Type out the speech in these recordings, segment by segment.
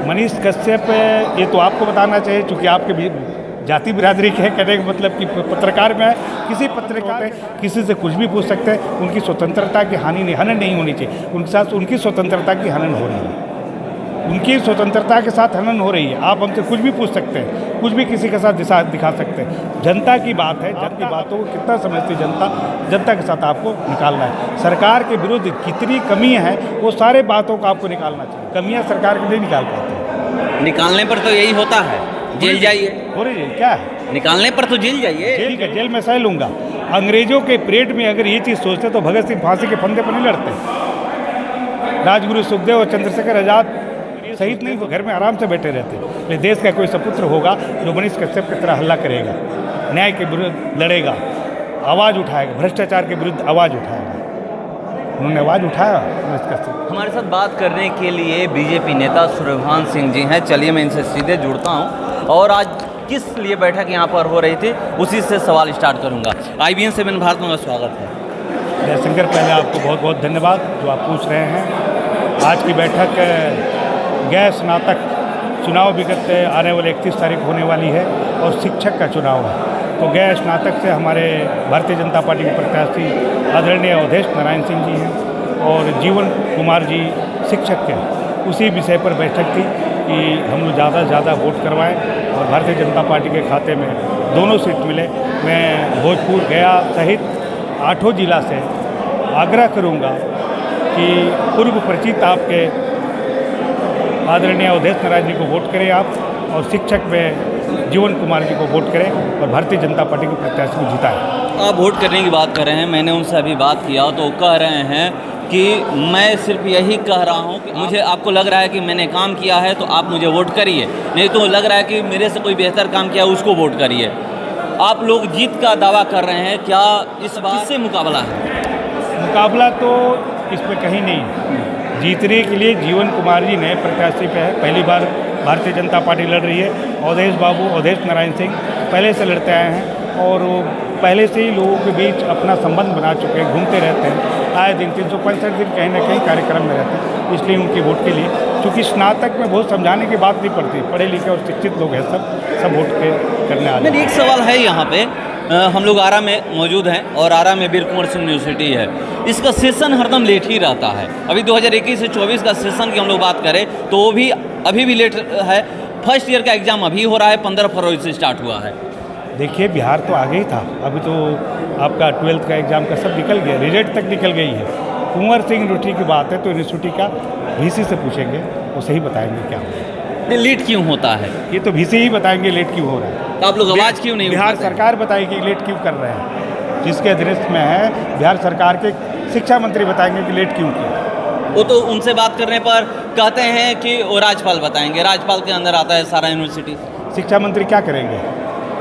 मनीष कश्यप, ये तो आपको बताना चाहिए, चूँकि आपके भी जाति बिरादरी के कहने का मतलब कि पत्रकार में है, किसी पत्रकार किसी से कुछ भी पूछ सकते हैं। उनकी स्वतंत्रता की हनन नहीं होनी चाहिए। उनके साथ उनकी स्वतंत्रता की हनन हो रही है, उनकी स्वतंत्रता के साथ हनन हो रही है। आप हमसे कुछ भी पूछ सकते हैं, कुछ भी किसी के साथ दिखा सकते हैं। जनता की बात है, जन की बातों को कितना समझती जनता के साथ आपको निकालना है। सरकार के विरुद्ध कितनी कमी है, वो सारे बातों को आपको निकालना चाहिए। कमियां सरकार के नहीं निकाल पाते। निकालने पर तो यही होता है, जेल जाइए। हो रही है क्या है? निकालने पर तो जेल जाइए। ठीक है, जेल में सह लूँगा। अंग्रेजों के परेड में अगर ये चीज़ सोचते तो भगत सिंह फांसी के फंदे पर नहीं लड़ते। राजगुरु सुखदेव और चंद्रशेखर आज़ाद शहीद नहीं, तो घर में आराम से बैठे रहते। लेकिन देश का कोई सपुत्र होगा जो मनीष कश्यप की तरह हल्ला करेगा, न्याय के विरुद्ध लड़ेगा, आवाज़ उठाएगा, भ्रष्टाचार के विरुद्ध आवाज़ उठाएगा। उन्होंने आवाज़ उठाया मनीष कश्यप। हमारे साथ बात करने के लिए बीजेपी नेता सूर्यभान सिंह जी हैं। चलिए मैं इनसे सीधे जुड़ता हूं और आज किस लिए बैठक यहाँ पर हो रही थी उसी से सवाल स्टार्ट करूँगा। IBN 7 भारत में स्वागत है। जयशंकर, पहले आपको बहुत बहुत धन्यवाद जो आप पूछ रहे हैं। आज की बैठक गैर स्नातक चुनाव विगत आने वाले 31 तारीख होने वाली है और शिक्षक का चुनाव है। तो गैर स्नातक से हमारे भारतीय जनता पार्टी के प्रत्याशी आदरणीय अवधेश नारायण सिंह जी हैं और जीवन कुमार जी शिक्षक के, उसी विषय पर बैठक थी कि हम लोग ज़्यादा से ज़्यादा वोट करवाएं और भारतीय जनता पार्टी के खाते में दोनों सीट मिले। मैं भोजपुर, गया सहित 8 जिला से आग्रह करूँगा कि पूर्व परिचित आपके आदरणीय अवधेश नारायण जी को वोट करें आप, और शिक्षक में जीवन कुमार जी को वोट करें और भारतीय जनता पार्टी के प्रत्याशी को जिताएं। आप वोट करने की बात कर रहे हैं, मैंने उनसे अभी बात किया तो कह रहे हैं कि मैं सिर्फ यही कह रहा हूं कि मुझे आपको लग रहा है कि मैंने काम किया है तो आप मुझे वोट करिए, नहीं तो लग रहा है कि मेरे से कोई बेहतर काम किया उसको वोट करिए। आप लोग जीत का दावा कर रहे हैं, क्या इस बात से मुकाबला है? मुकाबला तो इसमें कहीं नहीं। जीतने के लिए जीवन कुमार जी नए प्रत्याशी पे है, पहली बार भारतीय जनता पार्टी लड़ रही है। अवधेश बाबू, अवधेश नारायण सिंह पहले से लड़ते आए हैं और वो पहले से ही लोगों के बीच अपना संबंध बना चुके हैं, घूमते रहते हैं, आए दिन 365 दिन कहीं ना कहीं कार्यक्रम में रहते हैं। इसलिए उनके वोट के लिए, क्योंकि स्नातक में बहुत समझाने की बात नहीं पड़ती, पढ़े लिखे और शिक्षित लोग हैं, सब वोट करने आ रहे हैं। एक सवाल है यहाँ पे, हम लोग आरा में मौजूद हैं और आरा में वीर कुंवर सिंह यूनिवर्सिटी है। इसका सेशन हरदम लेट ही रहता है। अभी 2021 से 24 का सेशन की हम लोग बात करें तो वो भी अभी भी लेट है। फर्स्ट ईयर का एग्ज़ाम अभी हो रहा है, 15 फरवरी से स्टार्ट हुआ है। देखिए, बिहार तो आगे ही था, अभी तो आपका 12th का एग्ज़ाम का सब निकल गया, रिजल्ट तक निकल गई है। कुंवर सिंह यूनिवर्सिटी की बात है तो यूनिवर्सिटी का VC से पूछेंगे, वो सही बताएंगे क्या होगा। लेट क्यों होता है? ये तो VC ही बताएंगे लेट क्यों हो रहा है। तो आप लोग आवाज़ क्यों नहीं बिहार उठाते? सरकार बताएगी लेट क्यों कर रहे हैं। जिसके अधीनस्थ में है बिहार सरकार के शिक्षा मंत्री बताएंगे कि लेट क्यों किया। वो तो उनसे बात करने पर कहते हैं कि वो राज्यपाल बताएंगे, राज्यपाल के अंदर आता है सारा यूनिवर्सिटी। शिक्षा मंत्री क्या करेंगे?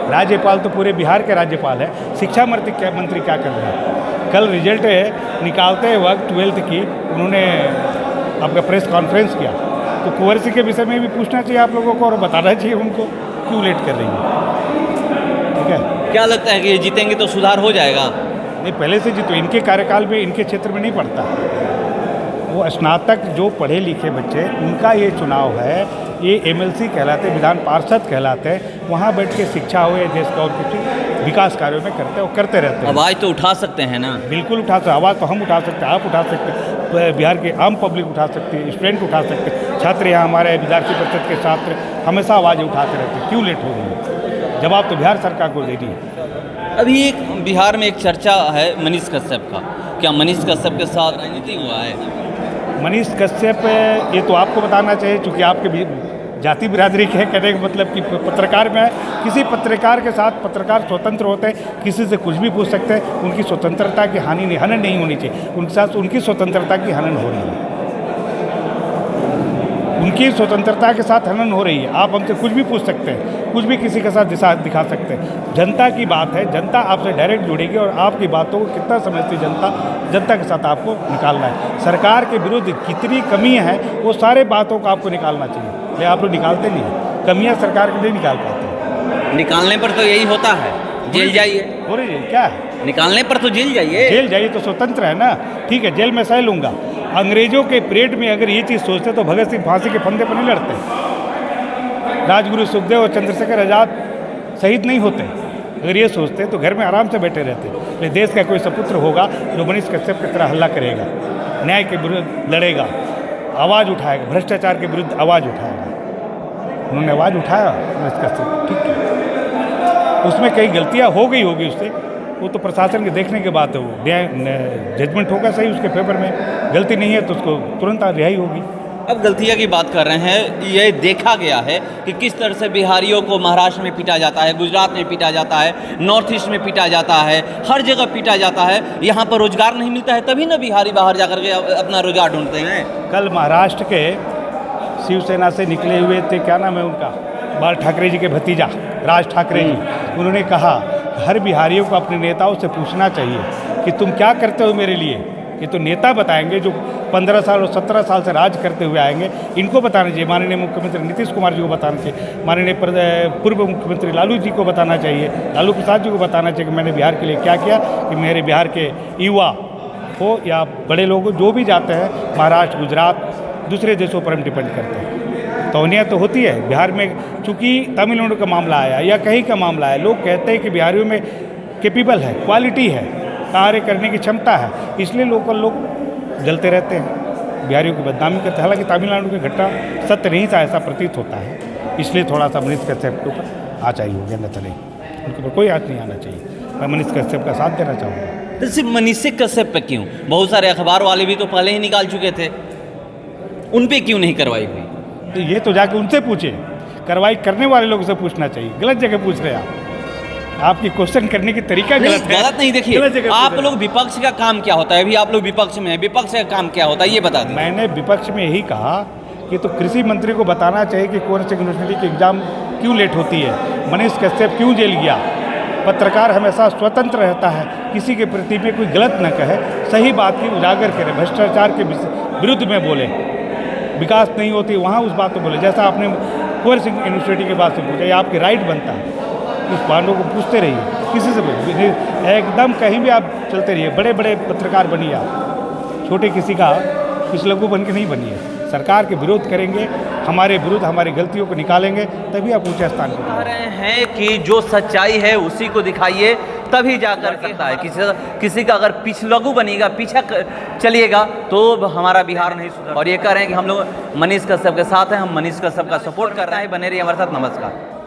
राज्यपाल तो पूरे बिहार के राज्यपाल है, शिक्षा मंत्री क्या कर रहे हैं? कल रिजल्ट निकालते वक्त 12th की उन्होंने आपका प्रेस कॉन्फ्रेंस किया, तो कुंवर सिंह के विषय में भी पूछना चाहिए आप लोगों को और बताना चाहिए उनको क्यों लेट कर रही है। ठीक है, क्या लगता है कि ये जीतेंगे तो सुधार हो जाएगा? नहीं, पहले से जीतो, इनके कार्यकाल में इनके क्षेत्र में नहीं पड़ता। वो स्नातक जो पढ़े लिखे बच्चे, उनका ये चुनाव है, ये MLC कहलाते, विधान पार्षद कहलाते हैं। वहाँ बैठ के शिक्षा हो या देश का और कुछ विकास कार्यों में करते रहते हैं। आवाज़ तो उठा सकते हैं ना? बिल्कुल उठा सकते, आवाज़ तो हम उठा सकते हैं, आप उठा सकते हैं, बिहार के आम पब्लिक उठा सकते हैं, स्टूडेंट उठा सकते हैं, छात्र यहाँ हमारे विद्यार्थी परिषद के छात्र हमेशा आवाज़ें उठाते रहते हैं। क्यों लेट हो रही है? जवाब तो बिहार सरकार को दे दी है। अभी एक बिहार में एक चर्चा है मनीष कश्यप का, क्या मनीष कश्यप के साथ राजनीति हुआ है? मनीष कश्यप, ये तो आपको बताना चाहिए, चूँकि आपके भी जाति बिरादरी के कहने का मतलब कि पत्रकार में है, किसी पत्रकार के साथ पत्रकार स्वतंत्र होते हैं, किसी से कुछ भी पूछ सकते हैं। उनकी स्वतंत्रता की हनन नहीं होनी चाहिए। उनके साथ उनकी स्वतंत्रता की हनन हो रही है, उनकी स्वतंत्रता के साथ हनन हो रही है। आप हमसे कुछ भी पूछ सकते हैं, कुछ भी किसी के साथ दिखा सकते हैं। जनता की बात है, जनता आपसे डायरेक्ट जुड़ेगी और आपकी बातों को कितना समझती जनता के साथ आपको निकालना है। सरकार के विरुद्ध कितनी कमी है, वो सारे बातों को आपको निकालना चाहिए, लेकिन आप लोग निकालते नहीं। कमियां सरकार के नहीं निकाल पाते। निकालने पर तो यही होता है, जेल जाइए। हो रही है क्या है? निकालने पर तो जेल जाइए। जेल जाइए तो स्वतंत्र है ना। ठीक है, जेल में सह लूँगा। अंग्रेजों के परेड में अगर ये चीज़ सोचते तो भगत सिंह फांसी के फंदे पर नहीं लड़ते। राजगुरु सुखदेव और चंद्रशेखर आज़ाद शहीद नहीं होते। अगर ये सोचते तो घर में आराम से बैठे रहते। ये देश का कोई सपुत्र होगा जो मनीष कश्यप की तरह हल्ला करेगा, न्याय के विरुद्ध लड़ेगा, आवाज़ उठाएगा, भ्रष्टाचार के विरुद्ध आवाज़ उठाएगा। उन्होंने आवाज़ उठाया मनीष कश्यप, ठीक है, उसमें कई गलतियाँ हो गई होगी उससे, वो तो प्रशासन के देखने के बाद है, वो न्याय जजमेंट होगा सही उसके फेवर में, गलती नहीं है तो उसको तुरंत रिहाई होगी। अब गलतियाँ की बात कर रहे हैं, ये देखा गया है कि किस तरह से बिहारियों को महाराष्ट्र में पीटा जाता है, गुजरात में पीटा जाता है, नॉर्थ ईस्ट में पीटा जाता है, हर जगह पीटा जाता है। यहाँ पर रोजगार नहीं मिलता है, तभी ना बिहारी बाहर जाकर के अपना रोजगार ढूंढते हैं। कल महाराष्ट्र के शिवसेना से निकले हुए थे, क्या नाम है उनका, बाल ठाकरे जी के भतीजा राज ठाकरे जी, उन्होंने कहा हर बिहारियों को अपने नेताओं से पूछना चाहिए कि तुम क्या करते हो मेरे लिए। ये तो नेता बताएंगे जो 15 साल और 17 साल से राज करते हुए आएंगे, इनको बताना चाहिए। माननीय मुख्यमंत्री नीतीश कुमार जी को बताना चाहिए, माननीय पूर्व मुख्यमंत्री लालू जी को बताना चाहिए, लालू प्रसाद जी को बताना चाहिए कि मैंने बिहार के लिए क्या किया, कि मेरे बिहार के युवा हो या बड़े लोग जो भी जाते हैं महाराष्ट्र, गुजरात, दूसरे देशों पर हम डिपेंड करते हैं। तौनिया तो होती है बिहार में, चूँकि तमिलनाडु का मामला आया या कहीं का मामला है, लोग कहते हैं कि बिहारियों में कैपेबल है, क्वालिटी है, कार्य करने की क्षमता है, इसलिए लोकल लोग जलते रहते हैं, बिहारियों की बदनामी करते हैं। हालांकि तमिलनाडु की घटना सत्य नहीं था, ऐसा प्रतीत होता है, इसलिए थोड़ा सा मनीष कश्यप के ऊपर आँच आई होगी, अन्यथा नहीं, उनके ऊपर कोई आँच नहीं आना चाहिए। मैं मनीष कश्यप का साथ देना चाहूँगा। तो सिर्फ मनीष कश्यप पे क्यों? बहुत सारे अखबार वाले भी तो पहले ही निकाल चुके थे, उन पे क्यों नहीं कार्रवाई हुई? तो ये तो जाके उनसे पूछे, कार्रवाई करने वाले लोगों से पूछना चाहिए। गलत जगह पूछ रहे हैं आप, आपकी क्वेश्चन करने की तरीका गलत है। गलत नहीं, देखिए आप लोग विपक्ष का काम क्या होता है, अभी आप लोग विपक्ष में हैं, विपक्ष का काम क्या होता है ये बता दें। मैंने विपक्ष में यही कहा कि तो कृषि मंत्री को बताना चाहिए कि कौन सी यूनिवर्सिटी की एग्ज़ाम क्यों लेट होती है, मनीष कश्यप क्यों जेल गया। पत्रकार हमेशा स्वतंत्र रहता है, किसी के प्रति में कोई गलत न कहे, सही बात की उजागर करे, भ्रष्टाचार के विरुद्ध में बोले, विकास नहीं होती वहाँ उस बात को बोले। जैसा आपने कुंवर सिंह यूनिवर्सिटी के बात से पूछा, ये आपके राइट बनता है, उस बातों को पूछते रहिए, किसी से एकदम कहीं भी आप चलते रहिए। बड़े बड़े पत्रकार बनिए आप, छोटे किसी का कुछ लघु बन के नहीं बनिए। सरकार के विरोध करेंगे, हमारे विरुद्ध हमारी गलतियों को निकालेंगे, तभी आप ऊंचे स्थान पर कह रहे हैं कि जो सच्चाई है उसी को दिखाइए, तभी जाकर सकता है। किसी का अगर पिछलगू बनेगा, पीछा चलिएगा तो हमारा बिहार नहीं सुधर। और ये कह रहे हैं कि हम लोग मनीष कश्यप के साथ हैं, हम मनीष कश्यप का सपोर्ट कर रहे हैं। बने रहिए हमारे साथ। नमस्कार।